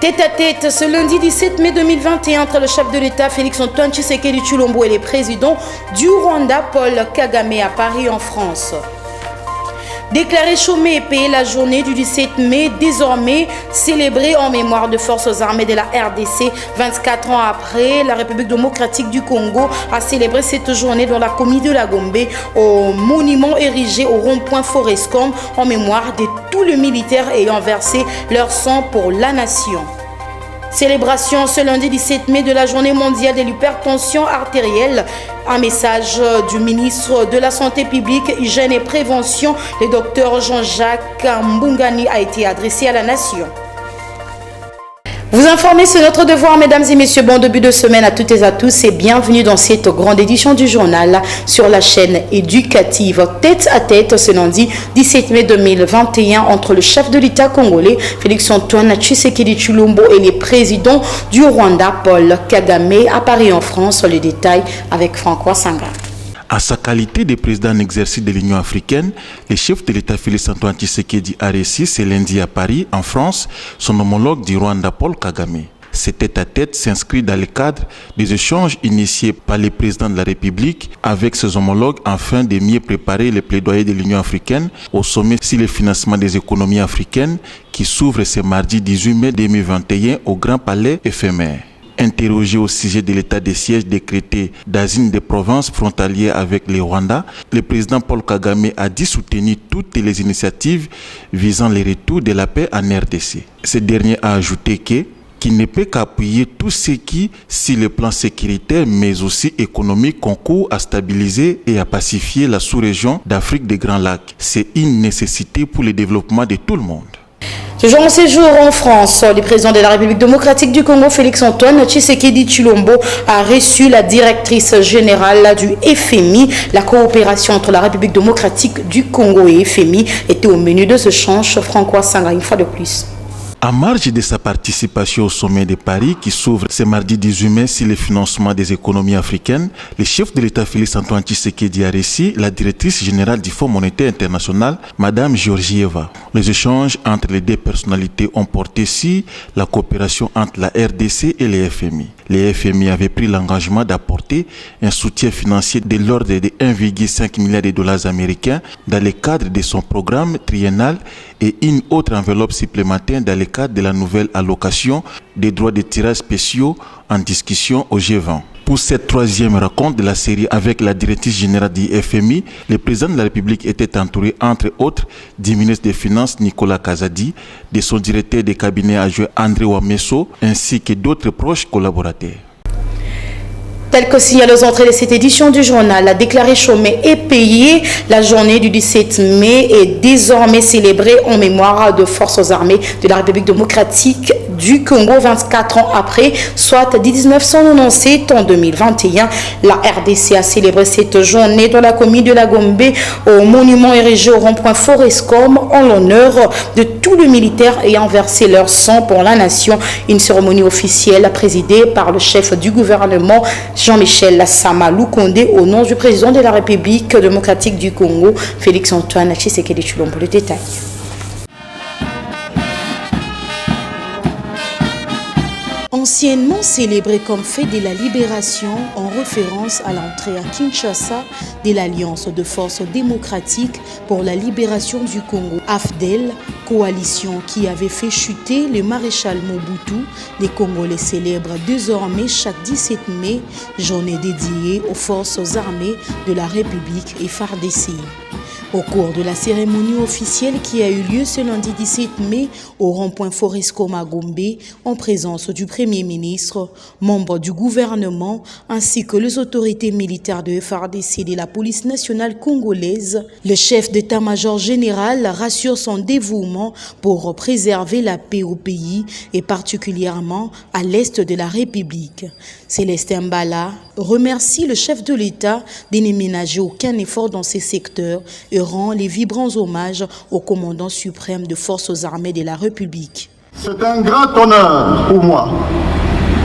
Tête à tête, ce lundi 17 mai 2021, entre le chef de l'État Félix-Antoine Tshisekedi Tshilombo et le président du Rwanda Paul Kagame à Paris en France. Déclaré chômé et payé la journée du 17 mai, désormais célébrée en mémoire de forces armées de la RDC. 24 ans après, la République démocratique du Congo a célébré cette journée dans la commune de la Gombe, au monument érigé au rond-point Forescom en mémoire de tous les militaires ayant versé leur sang pour la nation. Célébration ce lundi 17 mai de la journée mondiale de l'hypertension artérielle. Un message du ministre de la Santé publique, Hygiène et Prévention, le docteur Jean-Jacques Mbungani, a été adressé à la nation. Vous informer, c'est notre devoir, mesdames et messieurs. Bon début de semaine à toutes et à tous et bienvenue dans cette grande édition du journal sur la chaîne éducative. Tête à tête ce lundi 17 mai 2021 entre le chef de l'État congolais Félix-Antoine Tshisekedi Tshilombo et le président du Rwanda Paul Kagame à Paris en France. Le détail avec François Sanga. À sa qualité de président en exercice de l'Union africaine, le chef de l'État Félix-Antoine Tshisekedi a reçu ce lundi à Paris, en France, son homologue du Rwanda Paul Kagame. Ce tête-à-tête s'inscrit dans le cadre des échanges initiés par le président de la République avec ses homologues afin de mieux préparer les plaidoyers de l'Union africaine au sommet sur le financement des économies africaines qui s'ouvre ce mardi 18 mai 2021 au Grand Palais éphémère. Interrogé au sujet de l'état de siège décrété dans une des provinces frontalières avec le Rwanda, le président Paul Kagame a dit soutenir toutes les initiatives visant le retour de la paix en RDC. Ce dernier a ajouté qu'il ne peut qu'appuyer tout ce qui, sur le plan sécuritaire mais aussi économique, concourt à stabiliser et à pacifier la sous-région d'Afrique des Grands Lacs. C'est une nécessité pour le développement de tout le monde. Toujours en séjour en France, le président de la République démocratique du Congo, Félix-Antoine Tshisekedi Tshilombo, a reçu la directrice générale du FMI. La coopération entre la République démocratique du Congo et FMI était au menu de ce échange. François Sanga, une fois de plus. En marge de sa participation au sommet de Paris qui s'ouvre ce mardi 18 mai sur le financement des économies africaines, le chef de l'État Félix-Antoine Tshisekedi a reçu la directrice générale du Fonds monétaire international, Madame Georgieva. Les échanges entre les deux personnalités ont porté sur la coopération entre la RDC et le FMI. Le FMI avait pris l'engagement d'apporter un soutien financier de l'ordre de 1,5 milliard de dollars américains dans le cadre de son programme triennal et une autre enveloppe supplémentaire dans le cadre de la nouvelle allocation des droits de tirage spéciaux en discussion au G20. Pour cette troisième rencontre de la série avec la directrice générale du FMI, le président de la République était entouré, entre autres, du ministre des Finances Nicolas Kazadi, de son directeur de cabinet adjoint André Wameso, ainsi que d'autres proches collaborateurs. Tel que signalé aux entrées de cette édition du journal, la déclarée chômé et payé, la journée du 17 mai est désormais célébrée en mémoire de forces armées de la République démocratique du Congo 24 ans après, soit 1997 en 2021. La RDC a célébré cette journée dans la commune de la Gombe au monument érigé au rond-point Forescom en l'honneur de tous les militaires ayant versé leur sang pour la nation. Une cérémonie officielle présidée par le chef du gouvernement Jean-Michel Sama Lukonde au nom du président de la République démocratique du Congo, Félix-Antoine Tshisekedi Tshilombo. Le détail. Anciennement célébré comme fête de la libération en référence à l'entrée à Kinshasa de l'Alliance de forces démocratiques pour la libération du Congo, AFDEL, coalition qui avait fait chuter le maréchal Mobutu, les Congolais célèbrent désormais chaque 17 mai, journée dédiée aux forces armées de la République et FARDC. Au cours de la cérémonie officielle qui a eu lieu ce lundi 17 mai au rond-point Forescom à Gombe, en présence du Premier ministre, membres du gouvernement ainsi que les autorités militaires de FARDC et de la police nationale congolaise, le chef d'état-major général rassure son dévouement pour préserver la paix au pays et particulièrement à l'est de la République. Célestin Mbala remercie le chef de l'État de ne ménager aucun effort dans ces secteurs et rend les vibrants hommages au commandant suprême de forces armées de la République. C'est un grand honneur pour moi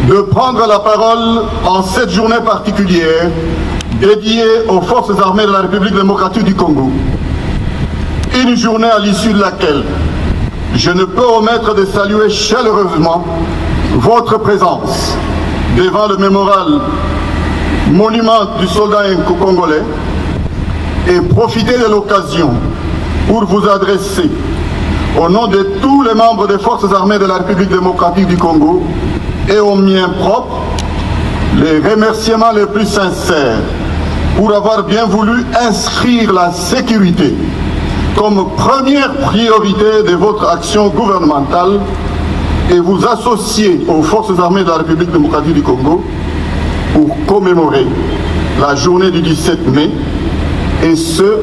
de prendre la parole en cette journée particulière dédiée aux forces armées de la République démocratique du Congo. Une journée à l'issue de laquelle je ne peux omettre de saluer chaleureusement votre présence devant le mémorial monument du soldat congolais et profiter de l'occasion pour vous adresser, au nom de tous les membres des forces armées de la République démocratique du Congo et aux miens propres, les remerciements les plus sincères pour avoir bien voulu inscrire la sécurité comme première priorité de votre action gouvernementale et vous associer aux forces armées de la République démocratique du Congo pour commémorer la journée du 17 mai, et ce,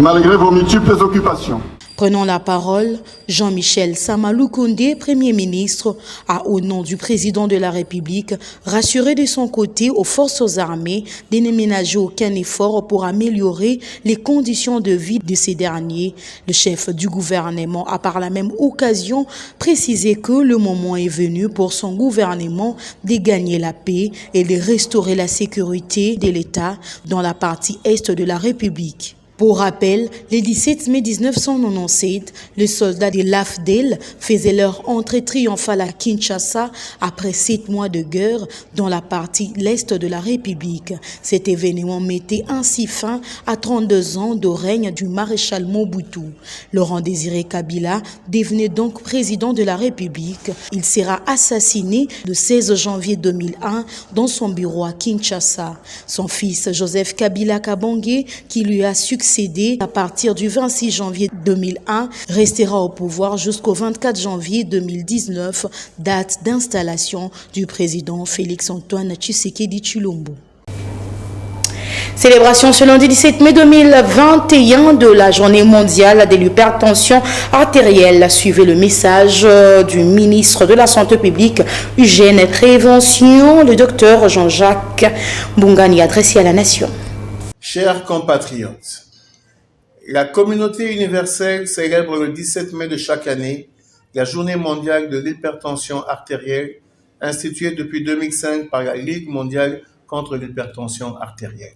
malgré vos multiples occupations. Prenant la parole, Jean-Michel Sama Lukonde, Premier ministre, a, au nom du président de la République, rassuré de son côté aux forces armées de ne ménager aucun effort pour améliorer les conditions de vie de ces derniers. Le chef du gouvernement a par la même occasion précisé que le moment est venu pour son gouvernement de gagner la paix et de restaurer la sécurité de l'État dans la partie est de la République. Pour rappel, le 17 mai 1997, les soldats de l'AFDEL faisaient leur entrée triomphale à Kinshasa après 7 mois de guerre dans la partie l'Est de la République. Cet événement mettait ainsi fin à 32 ans de règne du maréchal Mobutu. Laurent Désiré Kabila devenait donc président de la République. Il sera assassiné le 16 janvier 2001 dans son bureau à Kinshasa. Son fils Joseph Kabila Kabange, qui lui a succédé à partir du 26 janvier 2001, restera au pouvoir jusqu'au 24 janvier 2019, date d'installation du président Félix-Antoine Tshisekedi Tshilombo. Célébration ce lundi 17 mai 2021 de la journée mondiale de l'hypertension artérielle. Suivez le message du ministre de la Santé publique, Hygiène et Prévention, le docteur Jean-Jacques Bongani, adressé à la nation. Chers compatriotes, la communauté universelle célèbre le 17 mai de chaque année la journée mondiale de l'hypertension artérielle, instituée depuis 2005 par la Ligue mondiale contre l'hypertension artérielle.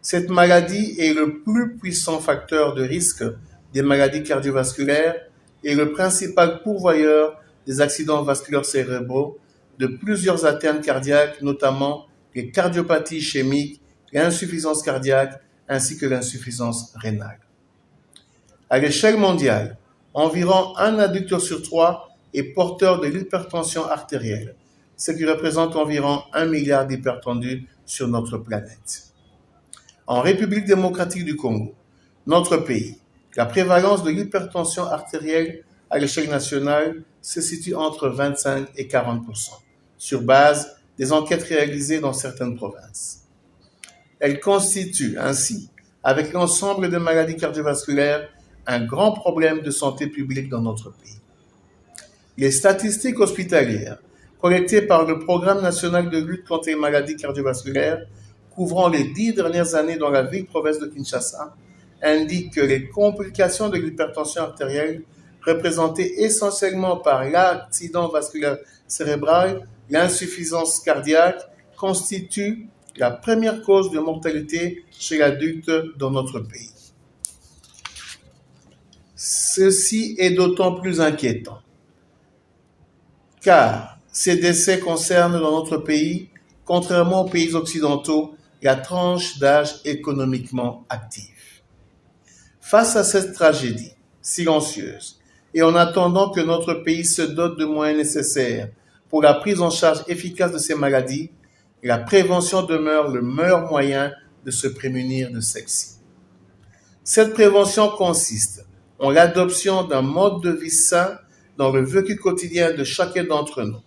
Cette maladie est le plus puissant facteur de risque des maladies cardiovasculaires et le principal pourvoyeur des accidents vasculaires cérébraux, de plusieurs atteintes cardiaques, notamment les cardiopathies ischémiques, l'insuffisance cardiaque ainsi que l'insuffisance rénale. À l'échelle mondiale, environ 1 adulte sur 3 est porteur de l'hypertension artérielle, ce qui représente environ 1 milliard d'hypertendus sur notre planète. En République démocratique du Congo, notre pays, la prévalence de l'hypertension artérielle à l'échelle nationale se situe entre 25 et 40%, sur base des enquêtes réalisées dans certaines provinces. Elle constitue ainsi, avec l'ensemble des maladies cardiovasculaires, un grand problème de santé publique dans notre pays. Les statistiques hospitalières collectées par le Programme national de lutte contre les maladies cardiovasculaires couvrant les 10 dernières années dans la ville-province de Kinshasa indiquent que les complications de l'hypertension artérielle, représentées essentiellement par l'accident vasculaire cérébral, l'insuffisance cardiaque, constituent la première cause de mortalité chez l'adulte dans notre pays. Ceci est d'autant plus inquiétant, car ces décès concernent dans notre pays, contrairement aux pays occidentaux, la tranche d'âge économiquement active. Face à cette tragédie silencieuse, et en attendant que notre pays se dote de moyens nécessaires pour la prise en charge efficace de ces maladies, la prévention demeure le meilleur moyen de se prémunir de celle-ci. Cette prévention consiste en l'adoption d'un mode de vie sain dans le vécu quotidien de chacun d'entre nous.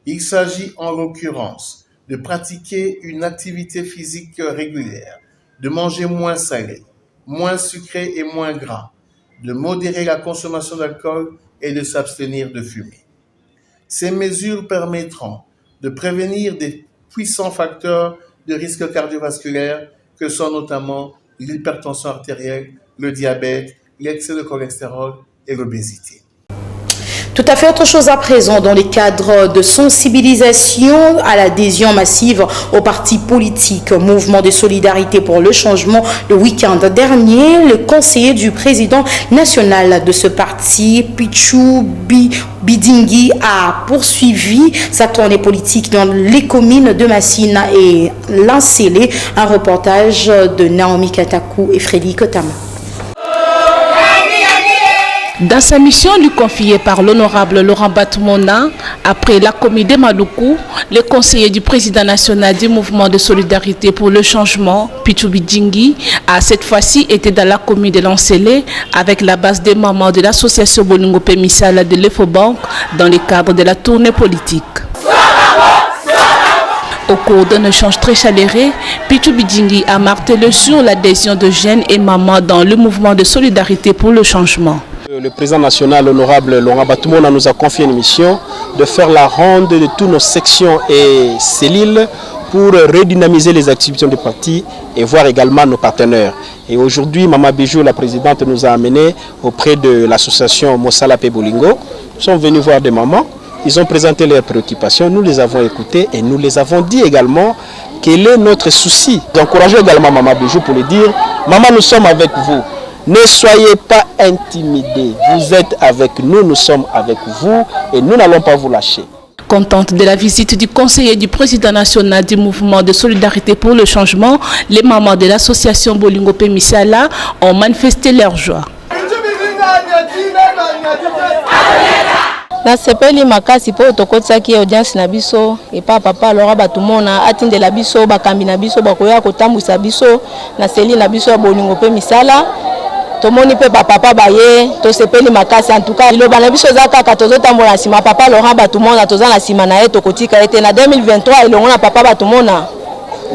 Il s'agit en l'occurrence de pratiquer une activité physique régulière, de manger moins salé, moins sucré et moins gras, de modérer la consommation d'alcool et de s'abstenir de fumer. Ces mesures permettront de prévenir des puissants facteurs de risque cardiovasculaire que sont notamment l'hypertension artérielle, le diabète, l'excès de cholestérol et l'obésité. Tout à fait autre chose à présent dans les cadres de sensibilisation à l'adhésion massive aux partis politiques. Mouvement de solidarité pour le changement. Le week-end dernier, le conseiller du président national de ce parti, Pichu Bidingui, a poursuivi sa tournée politique dans les communes de Massina et Lancélé. Un reportage de Naomi Katakou et Frédéric Kotama. Dans sa mission lui confiée par l'honorable Laurent Batumona, après la commune de Maluku, le conseiller du président national du mouvement de solidarité pour le changement, Pichu Bidingui, a cette fois-ci été dans la commune de Lancélé avec la base des mamans de l'association Bolingo Pemisala de l'Efobank dans le cadre de la tournée politique. Au cours d'un échange très chaleureux, Pichu Bidingui a martelé sur l'adhésion de jeunes et mamans dans le mouvement de solidarité pour le changement. Le président national, l'honorable Laurent Batumona, nous a confié une mission de faire la ronde de toutes nos sections et cellules pour redynamiser les activités du parti et voir également nos partenaires. Et aujourd'hui, Mama Bijou, la présidente, nous a amenés auprès de l'association Mossala Bolingo. Nous sommes venus voir des mamans, ils ont présenté leurs préoccupations, nous les avons écoutées et nous les avons dit également quel est notre souci. J'encourage également Mama Bijou pour lui dire, maman, nous sommes avec vous. Ne soyez pas intimidés, vous êtes avec nous, nous sommes avec vous et nous n'allons pas vous lâcher. Contente de la visite du conseiller du président national du mouvement de solidarité pour le changement, les mamans de l'association Bolingo Pemisala ont manifesté leur joie. Na sepeli makasi po tokotsaki audience na biso et papa Laurent Batumona atindela biso bakambi na biso bakoya kotambwisa biso na seli na biso ya Bolingo Pemisala. Tomoni pe papa baye to sepeli makasi en tout cas loba na biso za kaka tozotambola nsima papa Laurent Batumona toza na nsima na ye tokotika ete na 2023 elongo na papa Batumona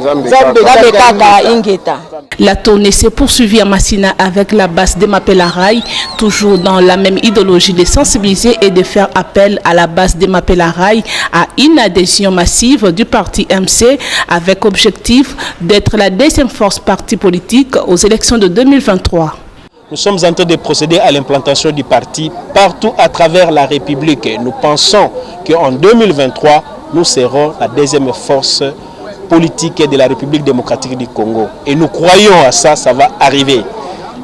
Zambe kaka ingeta. La tournée s'est poursuivie à Massina avec la base de Mapelaray, toujours dans la même idéologie de sensibiliser et de faire appel à la base de Mapelaray à une adhésion massive du parti MC avec objectif d'être la deuxième force parti politique aux élections de 2023. Nous sommes en train de procéder à l'implantation du parti partout à travers la République. Nous pensons qu'en 2023, nous serons la deuxième force politique de la République démocratique du Congo. Et nous croyons à ça, ça va arriver.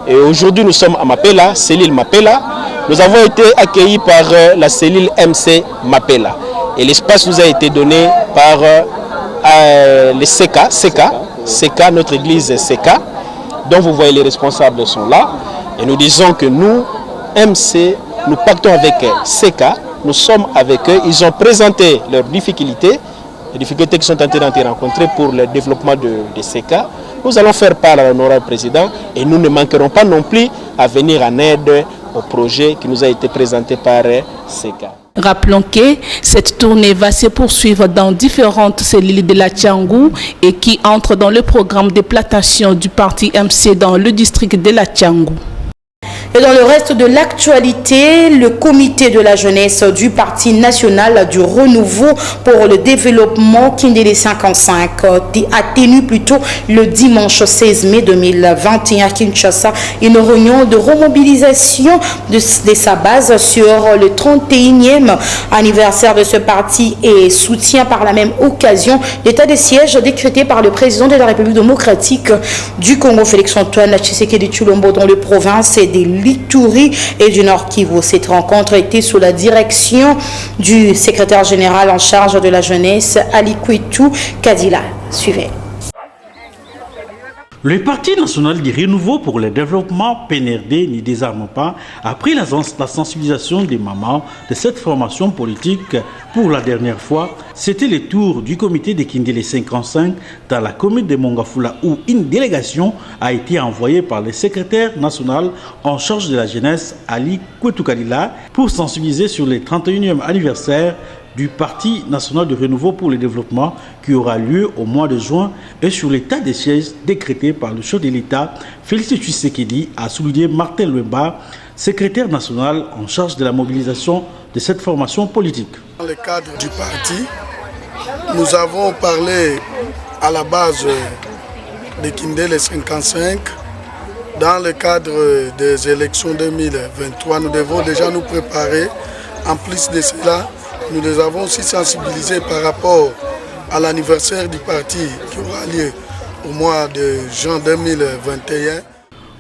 Et aujourd'hui, nous sommes à Mapela, cellule Mapela. Nous avons été accueillis par la cellule MC Mapela. Et l'espace nous a été donné par le CK, notre église CK, dont vous voyez les responsables sont là. Et nous disons que nous, MC, nous pactons avec CK, nous sommes avec eux. Ils ont présenté leurs difficultés. Les difficultés qui sont en train de rencontrer pour le développement de CK. Nous allons faire part à l'honorable président et nous ne manquerons pas non plus à venir en aide au projet qui nous a été présenté par CK. Rappelons que cette tournée va se poursuivre dans différentes cellules de la Tchangou et qui entre dans le programme de plantation du parti MC dans le district de la Tchangou. Et dans le reste de l'actualité, le comité de la jeunesse du Parti national du renouveau pour le développement Kindélé 55 a tenu plutôt le dimanche 16 mai 2021 à Kinshasa une réunion de remobilisation de sa base sur le 31e anniversaire de ce parti et soutient par la même occasion l'état de siège décrété par le président de la République démocratique du Congo, Félix-Antoine Tshisekedi Tshilombo, dans les provinces des l'Ituri et du Nord Kivu. Cette rencontre était sous la direction du secrétaire général en charge de la jeunesse, Ali Kouitou Kadila. Suivez. Le Parti national du renouveau pour le développement PNRD n'y désarme pas a pris la sensibilisation des mamans de cette formation politique pour la dernière fois. C'était le tour du comité de Kindélé 55 dans la commune de Mongafula où une délégation a été envoyée par le secrétaire national en charge de la jeunesse Ali Kouitou Kadila pour sensibiliser sur le 31e anniversaire du Parti national de renouveau pour le développement qui aura lieu au mois de juin et sur l'état des sièges décrété par le chef de l'État, Félix Tshisekedi, a souligné Martin Louemba, secrétaire national en charge de la mobilisation de cette formation politique. Dans le cadre du parti, nous avons parlé à la base de Kindélé 55. Dans le cadre des élections 2023, nous devons déjà nous préparer En plus de cela, nous les avons aussi sensibilisés par rapport à l'anniversaire du parti qui aura lieu au mois de juin 2021.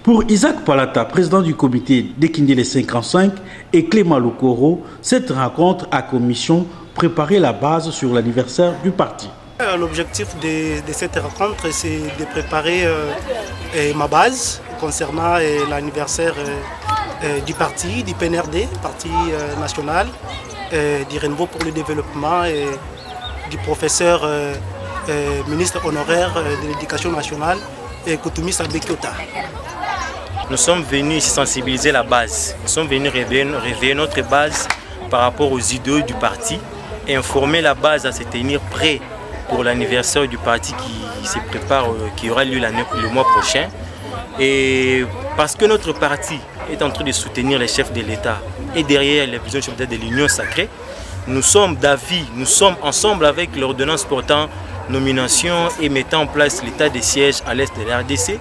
Pour Isaac Palata, président du comité d'Ekindé 55, et Clément Lokoro, cette rencontre a comme mission préparer la base sur l'anniversaire du parti. L'objectif de cette rencontre, c'est de préparer ma base concernant l'anniversaire du parti, du PNRD, Parti national, du Renouveau pour le développement et du professeur ministre honoraire de l'éducation nationale, Koutoumi Sabé-Kyota. Nous sommes venus sensibiliser la base. Nous sommes venus réveiller notre base par rapport aux idéaux du parti et informer la base à se tenir prêt pour l'anniversaire du parti qui se prépare, qui aura lieu le mois prochain. Et parce que notre parti est en train de soutenir les chefs de l'État et derrière les visions chefs d'État de l'Union sacrée, nous sommes d'avis, nous sommes ensemble avec l'ordonnance portant nomination et mettant en place l'état de siège à l'est de la RDC.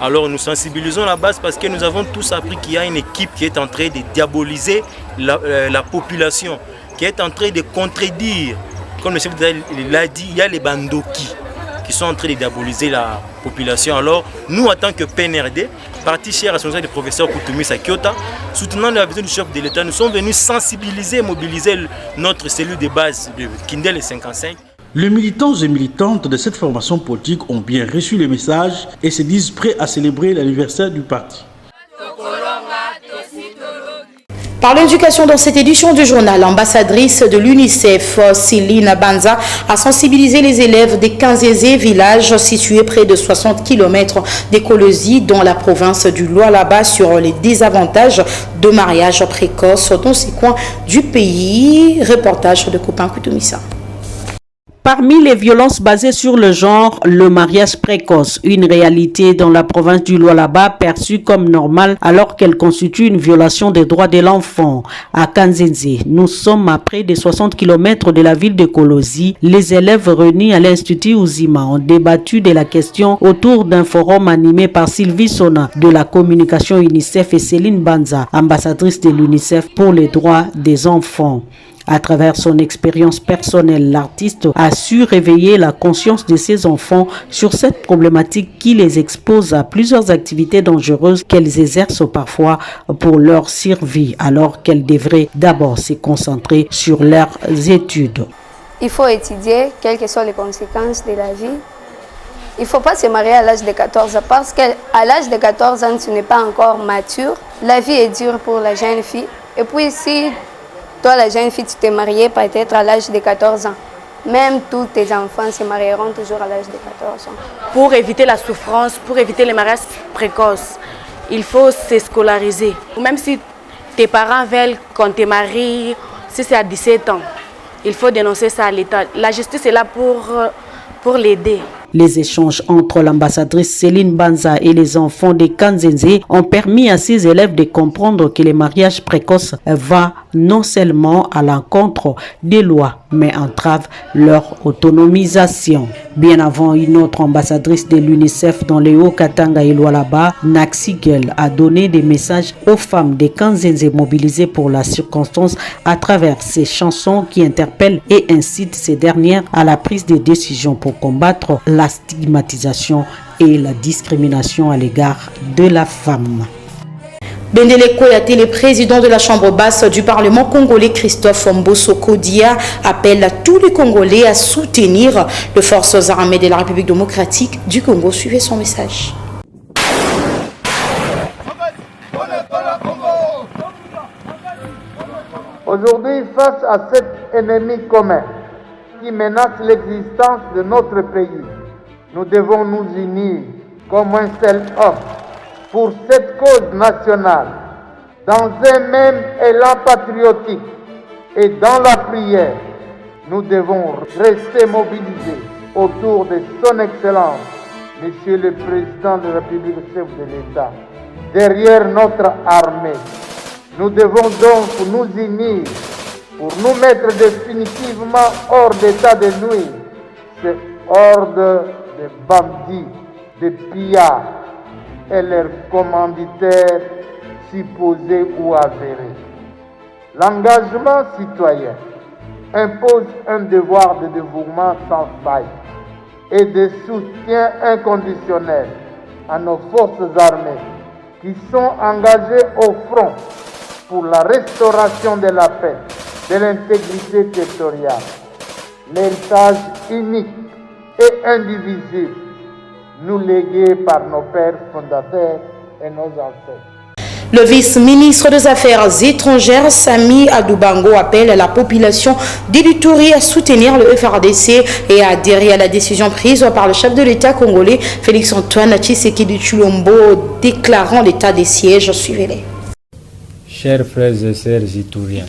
Alors nous sensibilisons la base parce que nous avons tous appris qu'il y a une équipe qui est en train de diaboliser la population, qui est en train de contredire, comme le chef d'État l'a dit, il y a les bandoki qui sont en train de diaboliser la population. Alors nous, en tant que PNRD, parti cher responsable du professeur Koutoumi Sabé-Kyota, soutenant la vision du chef de l'État, nous sommes venus sensibiliser et mobiliser notre cellule de base de Kindé 55. Les militants et militantes de cette formation politique ont bien reçu le message et se disent prêts à célébrer l'anniversaire du parti. Par l'éducation dans cette édition du journal, l'ambassadrice de l'UNICEF, Céline Banza, a sensibilisé les élèves des 15 villages situés près de 60 km d'Écolosie dans la province du Lualaba sur les désavantages de mariage précoce dans ces coins du pays. Reportage de Copain Koutoumissa. Parmi les violences basées sur le genre, le mariage précoce, une réalité dans la province du Lualaba perçue comme normale alors qu'elle constitue une violation des droits de l'enfant. À Kanzenze, nous sommes à près de 60 km de la ville de Kolosi. Les élèves réunis à l'Institut Ouzima ont débattu de la question autour d'un forum animé par Sylvie Sona de la communication UNICEF et Céline Banza, ambassadrice de l'UNICEF pour les droits des enfants. À travers son expérience personnelle, l'artiste a su réveiller la conscience de ses enfants sur cette problématique qui les expose à plusieurs activités dangereuses qu'elles exercent parfois pour leur survie, alors qu'elles devraient d'abord se concentrer sur leurs études. Il faut étudier quelles que soient les conséquences de la vie. Il ne faut pas se marier à l'âge de 14 ans parce qu'à l'âge de 14 ans, tu n'es pas encore mature. La vie est dure pour la jeune fille. Et puis si toi, la jeune fille, tu t'es mariée peut-être à l'âge de 14 ans. Même tous tes enfants se marieront toujours à l'âge de 14 ans. Pour éviter la souffrance, pour éviter les mariages précoces, il faut se scolariser. Même si tes parents veulent qu'on te marie, si c'est à 17 ans, il faut dénoncer ça à l'État. La justice est là pour l'aider. Les échanges entre l'ambassadrice Céline Banza et les enfants de Kanzenze ont permis à ces élèves de comprendre que le mariage précoce va non seulement à l'encontre des lois, mais entrave leur autonomisation. Bien avant, une autre ambassadrice de l'UNICEF dans les Hauts-Katanga et Lualaba, Naxigel, a donné des messages aux femmes de Kanzenze mobilisées pour la circonstance à travers ses chansons qui interpellent et incitent ces dernières à la prise de décisions pour combattre la stigmatisation et la discrimination à l'égard de la femme. Bendele Koyate, le président de la Chambre basse du Parlement congolais, Christophe Mbosso Kodia, appelle à tous les Congolais à soutenir les forces armées de la République démocratique du Congo. Suivez son message. Aujourd'hui, face à cet ennemi commun qui menace l'existence de notre pays, nous devons nous unir comme un seul homme pour cette cause nationale, dans un même élan patriotique et dans la prière. Nous devons rester mobilisés autour de son Excellence, Monsieur le Président de la République, chef de l'État, derrière notre armée. Nous devons donc nous unir pour nous mettre définitivement hors d'état de nuire, ce horde de bandits, de pillards et leurs commanditaires supposés ou avérés. L'engagement citoyen impose un devoir de dévouement sans faille et de soutien inconditionnel à nos forces armées qui sont engagées au front pour la restauration de la paix, de l'intégrité territoriale. L'héritage unique et indivisible nous légué par nos pères fondateurs et nos ancêtres. Le vice-ministre des Affaires étrangères, Sami Adoubango, appelle la population d'Ilituri à soutenir le FARDC et à adhérer à la décision prise par le chef de l'État congolais, Félix-Antoine Tshisekedi Tshilombo, déclarant l'état des sièges. Suivez-les. Chers frères et sœurs ituriens,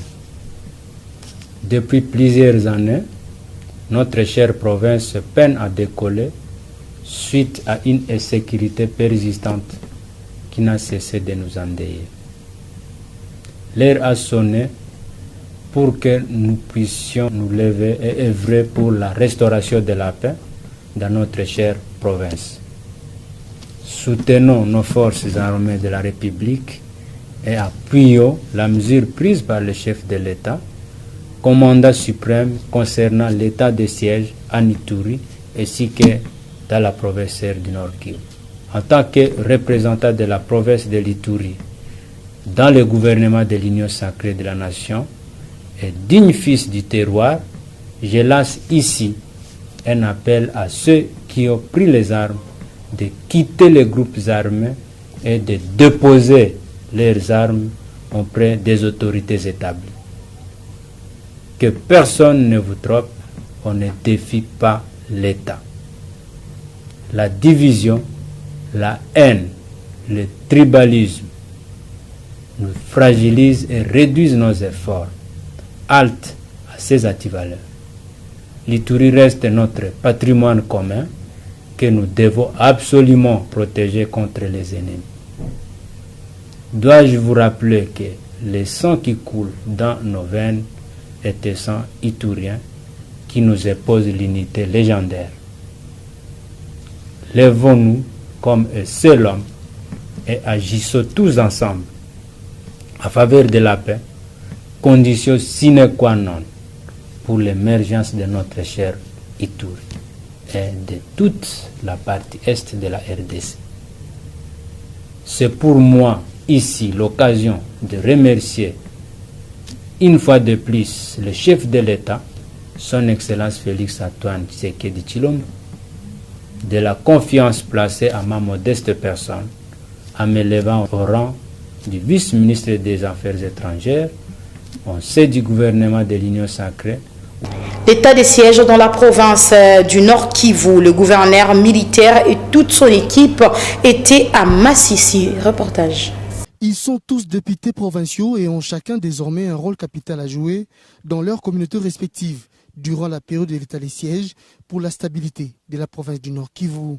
depuis plusieurs années, notre chère province peine à décoller suite à une insécurité persistante qui n'a cessé de nous endeuiller. L'heure a sonné pour que nous puissions nous lever et œuvrer pour la restauration de la paix dans notre chère province. Soutenons nos forces armées de la République et appuyons la mesure prise par le chef de l'État, commandant suprême concernant l'état de siège à Ituri ainsi que dans la province du Nord Kivu. En tant que représentant de la province de l'Ituri dans le gouvernement de l'Union sacrée de la nation et digne fils du terroir, je lance ici un appel à ceux qui ont pris les armes de quitter les groupes armés et de déposer leurs armes auprès des autorités établies. Que personne ne vous trompe, on ne défie pas l'État. La division, la haine, le tribalisme nous fragilisent et réduisent nos efforts. Halte à ces antivaleurs. L'Ituri reste notre patrimoine commun que nous devons absolument protéger contre les ennemis. Dois-je vous rappeler que le sang qui coule dans nos veines est un sang iturien qui nous impose l'unité légendaire. Lèvons-nous comme un seul homme et agissons tous ensemble en faveur de la paix, condition sine qua non pour l'émergence de notre cher Ituri et de toute la partie est de la RDC. C'est pour moi ici l'occasion de remercier une fois de plus le chef de l'État, son Excellence Félix-Antoine Tshisekedi Tshilombo, de la confiance placée à ma modeste personne en m'élevant au rang du vice-ministre des Affaires étrangères, au sein du gouvernement de l'Union sacrée. L'état des sièges dans la province du Nord Kivu, le gouverneur militaire et toute son équipe étaient à Massissi. Reportage. Ils sont tous députés provinciaux et ont chacun désormais un rôle capital à jouer dans leurs communautés respectives durant la période de l'état des sièges pour la stabilité de la province du Nord Kivu.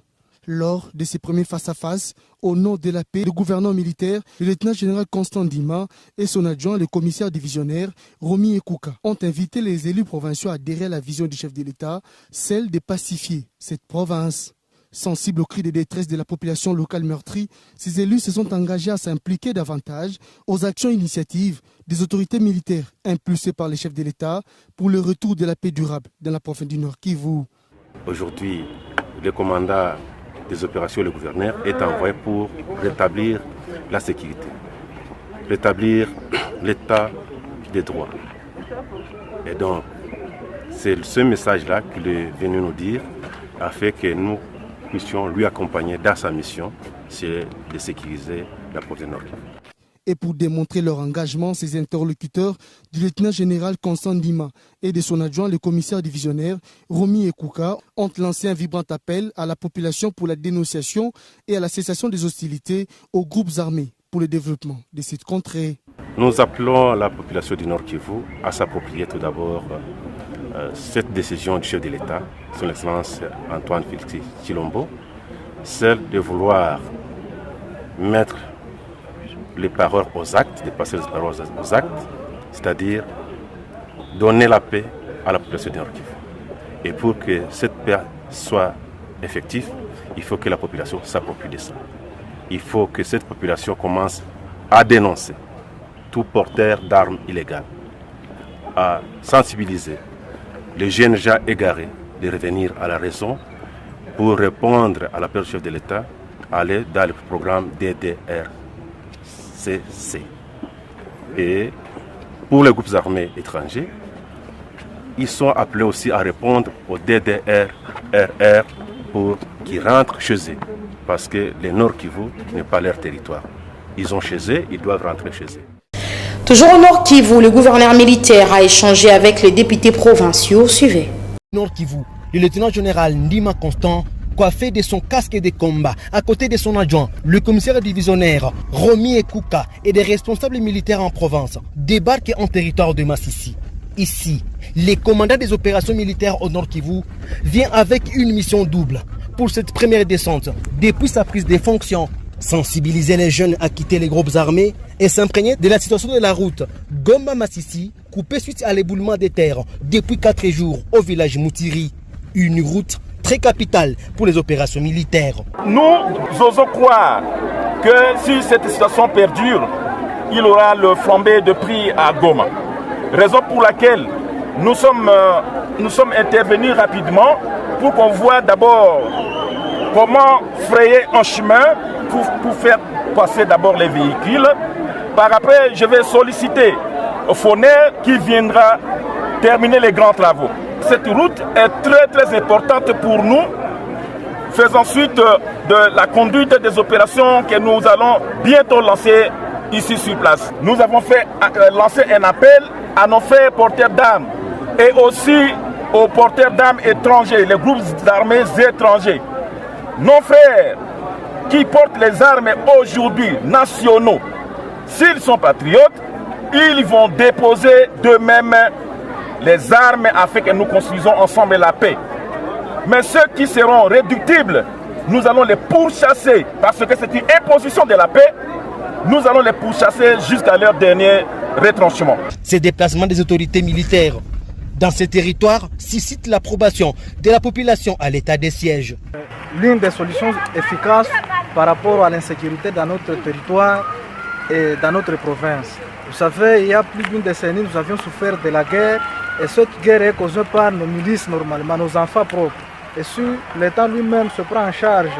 Lors de ses premiers face-à-face, au nom de la paix, le gouverneur militaire, le lieutenant-général Constant Ndima et son adjoint, le commissaire divisionnaire Romy Ekouka, ont invité les élus provinciaux à adhérer à la vision du chef de l'État, celle de pacifier cette province. Sensibles aux cris de détresse de la population locale meurtrie, ces élus se sont engagés à s'impliquer davantage aux actions initiatives des autorités militaires impulsées par les chefs de l'État pour le retour de la paix durable dans la province du Nord Kivu. Aujourd'hui, le commandant des opérations, le gouverneur, est envoyé pour rétablir la sécurité, rétablir l'état des droits. Et donc, c'est ce message-là qu'il est venu nous dire, afin que nous puissions lui accompagner dans sa mission, c'est de sécuriser la province Nord Kivu. Et pour démontrer leur engagement, ces interlocuteurs du lieutenant-général Constant Ndima et de son adjoint, le commissaire divisionnaire Romy Ekouka, ont lancé un vibrant appel à la population pour la dénonciation et à la cessation des hostilités aux groupes armés pour le développement de cette contrée. Nous appelons la population du Nord Kivu à s'approprier tout d'abord cette décision du chef de l'État, son Excellence Antoine Félix Tshilombo, celle de vouloir mettre les paroles aux actes, de passer les paroles aux actes, c'est-à-dire donner la paix à la population du Nord Kivu. Et pour que cette paix soit effective, il faut que la population s'approprie de ça. Il faut que cette population commence à dénoncer tout porteur d'armes illégales. à sensibiliser les jeunes gens égarés de revenir à la raison pour répondre à l'appel du chef de l'État, aller dans le programme DDRCC. Et pour les groupes armés étrangers, ils sont appelés aussi à répondre au DDRRR pour qu'ils rentrent chez eux. Parce que le Nord Kivu n'est pas leur territoire. Ils ont chez eux, ils doivent rentrer chez eux. Toujours au Nord Kivu, le gouverneur militaire a échangé avec les députés provinciaux. Suivez. Nord Kivu, le lieutenant général Ndima Constant, coiffé de son casque de combat, à côté de son adjoint, le commissaire divisionnaire Romy Ekouka et des responsables militaires en province, débarquent en territoire de Massissi. Ici, le commandant des opérations militaires au Nord Kivu vient avec une mission double pour cette première descente depuis sa prise de fonction. Sensibiliser les jeunes à quitter les groupes armés et s'imprégner de la situation de la route Goma-Massissi, coupée suite à l'éboulement des terres depuis 4 jours au village Moutiri. Une route très capitale pour les opérations militaires. Nous osons croire que si cette situation perdure, il y aura le flambé de prix à Goma. Raison pour laquelle nous sommes intervenus rapidement pour qu'on voit d'abord comment frayer un chemin pour faire passer d'abord les véhicules. Par après, je vais solliciter Foner qui viendra terminer les grands travaux. Cette route est très importante pour nous. Faisons suite de la conduite des opérations que nous allons bientôt lancer ici sur place. Nous avons lancé un appel à nos frères porteurs d'armes et aussi aux porteurs d'armes étrangers, les groupes d'armées étrangers. Nos frères qui portent les armes aujourd'hui nationaux, s'ils sont patriotes, ils vont déposer d'eux-mêmes les armes afin que nous construisons ensemble la paix. Mais ceux qui seront réductibles, nous allons les pourchasser parce que c'est une imposition de la paix. Nous allons les pourchasser jusqu'à leur dernier retranchement. Ces déplacements des autorités militaires dans ces territoires suscitent l'approbation de la population à l'état de siège. L'une des solutions efficaces par rapport à l'insécurité dans notre territoire et dans notre province. Vous savez, il y a plus d'une décennie, nous avions souffert de la guerre et cette guerre est causée par nos milices normalement, nos enfants propres. Et si l'État lui-même se prend en charge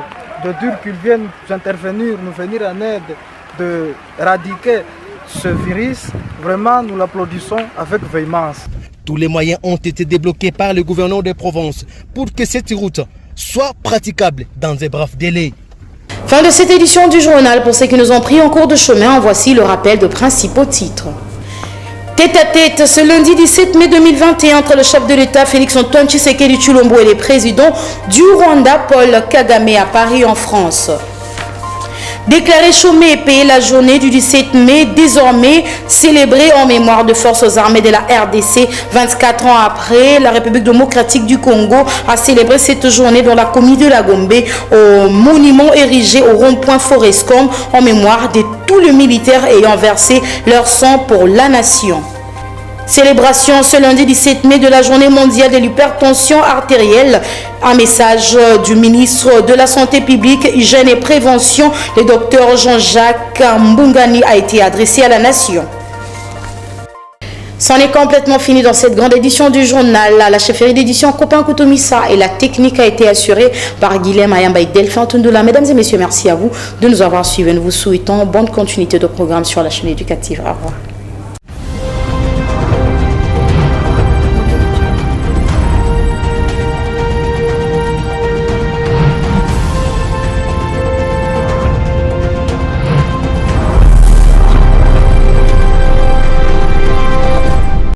de dire qu'il vient nous intervenir, nous venir en aide, de éradiquer ce virus, vraiment nous l'applaudissons avec véhémence. Tous les moyens ont été débloqués par le gouverneur de Provence pour que cette route soit praticable dans un bref délai. Fin de cette édition du journal. Pour ceux qui nous ont pris en cours de chemin, voici le rappel de principaux titres. Tête à tête, ce lundi 17 mai 2021, entre le chef de l'État Félix Antoine Tshisekedi Tshilombo et les présidents du Rwanda Paul Kagame à Paris en France. Déclaré chômé et payé la journée du 17 mai, désormais célébrée en mémoire de forces armées de la RDC. 24 ans après, la République démocratique du Congo a célébré cette journée dans la commune de la Gombe au monument érigé au rond-point Forescom en mémoire de tous les militaires ayant versé leur sang pour la nation. Célébration ce lundi 17 mai de la journée mondiale de l'hypertension artérielle. Un message du ministre de la Santé publique, Hygiène et Prévention, le docteur Jean-Jacques Mbungani, a été adressé à la nation. C'en est complètement fini dans cette grande édition du journal. La chefferie d'édition Copain Koutomissa et la technique a été assurée par Guilhem Ayamba et Delphin Tundula. Mesdames et messieurs, merci à vous de nous avoir suivis. Nous vous souhaitons bonne continuité de programme sur la chaîne éducative. Au revoir.